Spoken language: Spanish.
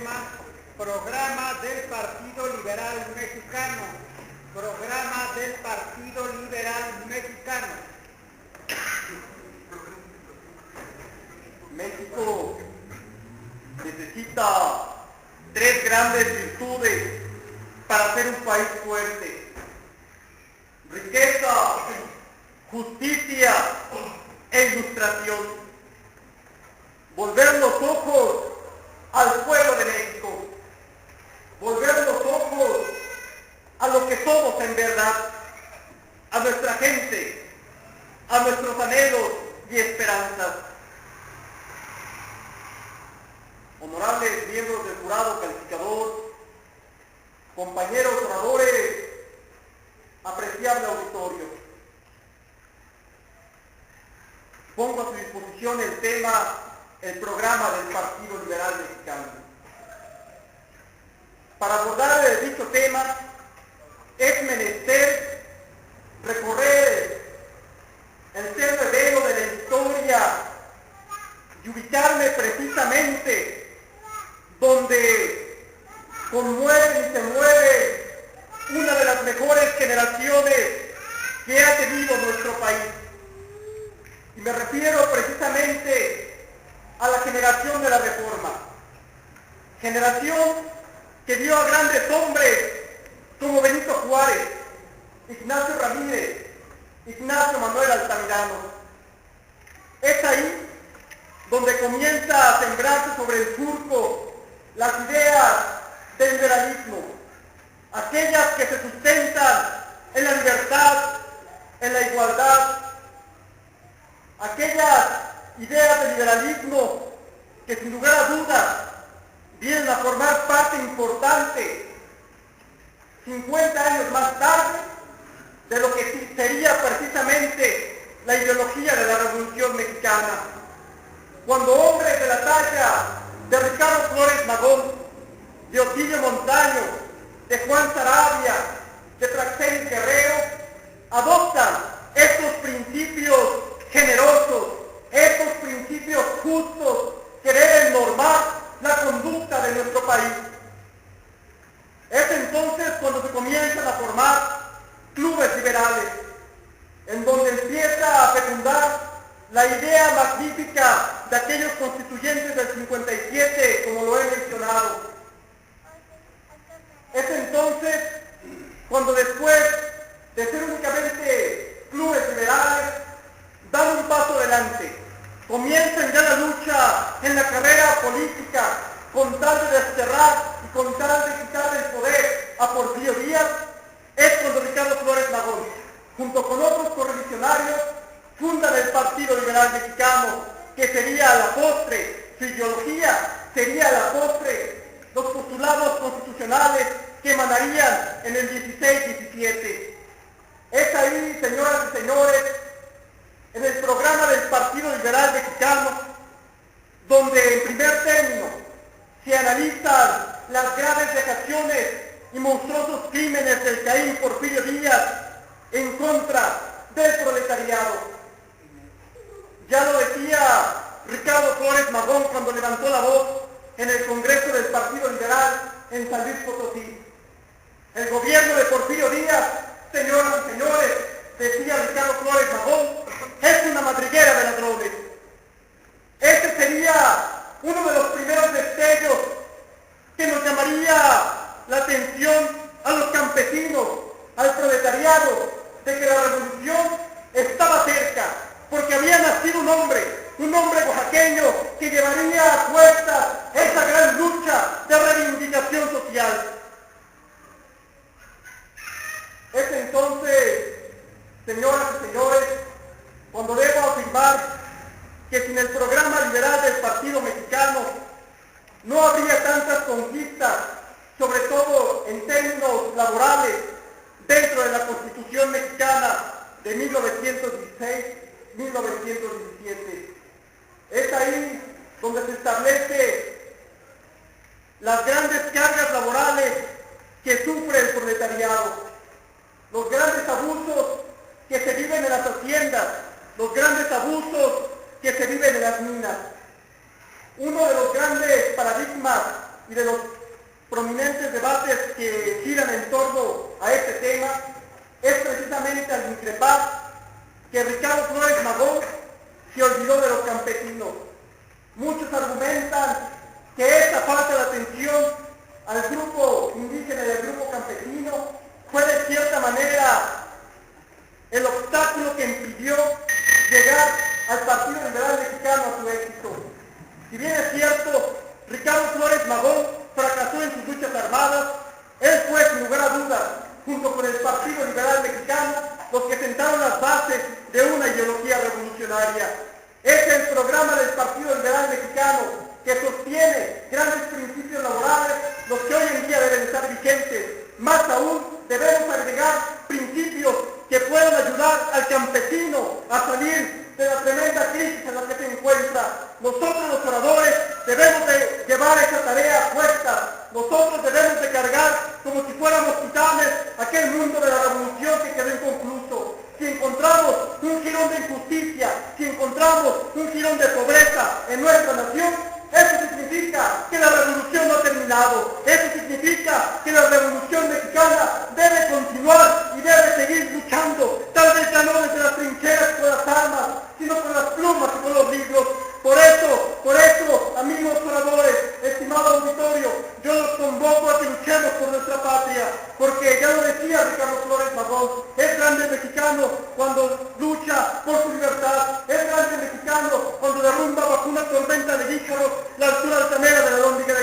tema Programa del Partido Liberal Mexicano. Programa del Partido Liberal Mexicano. México necesita tres grandes virtudes para ser un país fuerte: riqueza, justicia e ilustración. Volver los ojos al pueblo de México, volver los ojos a lo que somos en verdad, a nuestra gente, a nuestros anhelos y esperanzas. Honorables miembros del jurado calificador, compañeros oradores, apreciable auditorio, pongo a su disposición el tema, el programa del Partido Liberal Mexicano. Para abordar dicho tema, es menester recorrer el terreno de la historia y ubicarme precisamente donde conmueve y se mueve una de las mejores generaciones que ha tenido nuestro país. Y me refiero precisamente a la generación de la Reforma, generación que dio a grandes hombres como Benito Juárez, Ignacio Ramírez, Ignacio Manuel Altamirano. Es ahí donde comienza a sembrarse sobre el surco las ideas del liberalismo, aquellas que se sustentan en la libertad, en la igualdad, aquellas ideas del liberalismo que sin lugar a dudas vienen a formar parte importante 50 años más tarde de lo que sería precisamente la ideología de la Revolución Mexicana, cuando hombres de la talla de Ricardo Flores Magón, de Otilio Montaño, de Juan Saravia, de Praxedis Guerrero, adoptan estos principios generosos, estos principios justos que deben normar la conducta de nuestro país. Es entonces cuando se comienzan a formar clubes liberales, en donde empieza a fecundar la idea magnífica de aquellos constituyentes del 57, como lo he mencionado. Es entonces cuando después de ser únicamente clubes liberales, dan un paso adelante, comienzan ya la lucha en la carrera política con tal de desterrar y con tal de quitar del poder a Porfirio Díaz. Es cuando Ricardo Flores Magón, junto con otros correligionarios, fundan el Partido Liberal Mexicano, que sería a la postre, su ideología sería a la postre los postulados constitucionales que emanarían en el 16-17. Es ahí, señoras y señores, en el programa del Partido Liberal Mexicano, donde en primer término se analizan las graves vejaciones y monstruosos crímenes del Caín Porfirio Díaz en contra del proletariado. Ya lo decía Ricardo Flores Magón cuando levantó la voz en el Congreso del Partido Liberal en San Luis Potosí. El gobierno de Porfirio Díaz, señoras y señores, decía Ricardo Flores Magón, es una madriguera de ladrones. Este sería uno de los primeros destellos que nos llamaría la atención a los campesinos, al proletariado, de que la revolución estaba cerca, porque había nacido un hombre oaxaqueño que llevaría a fuerzas esa gran lucha de reivindicación social. Es entonces, señoras y señores, cuando debo afirmar que sin el programa liberal del Partido Mexicano no habría tantas conquistas, sobre todo en términos laborales, dentro de la Constitución mexicana de 1916-1917. Es ahí donde se establece las grandes cargas laborales que sufre el proletariado, los grandes abusos que se viven en las haciendas, los grandes abusos que se viven en las minas. Uno de los grandes paradigmas y de los prominentes debates que giran en torno a este tema es precisamente al increpar que Ricardo Flores Magón se olvidó de los campesinos. Muchos argumentan que esta falta de atención al grupo indígena y al grupo campesino fue de cierta manera el obstáculo que impidió llegar al Partido Liberal Mexicano a su éxito. Si bien es cierto, Ricardo Flores Magón fracasó en sus luchas armadas, él fue, sin lugar a dudas, junto con el Partido Liberal Mexicano, los que sentaron las bases de una ideología revolucionaria. Es el programa del Partido Liberal Mexicano que sostiene grandes principios laborales, los que hoy en día deben estar vigentes. Más aún, debemos agregar principios que puedan ayudar al campesino a salir de la tremenda crisis en la que se encuentra. Nosotros los oradores debemos de llevar esa tarea a cuestas. Nosotros debemos de cargar como si fuéramos titanes aquel mundo de la revolución que quedó inconcluso. Si encontramos un jirón de injusticia, si encontramos un jirón de pobreza en nuestra nación, eso significa que la revolución no ha terminado. Eso significa que la revolución mexicana debe continuar y debe seguir luchando. Tal vez ya no desde las trincheras con las armas, sino con las plumas y con los libros. Por eso, amigos oradores, estimado auditorio, yo los convoco a que luchemos por nuestra patria, porque ya lo decía Ricardo Flores Magón, es grande el mexicano cuando lucha por su libertad, es grande el mexicano cuando derrumba bajo una tormenta de guíjaros la altura altanera de la lóndiga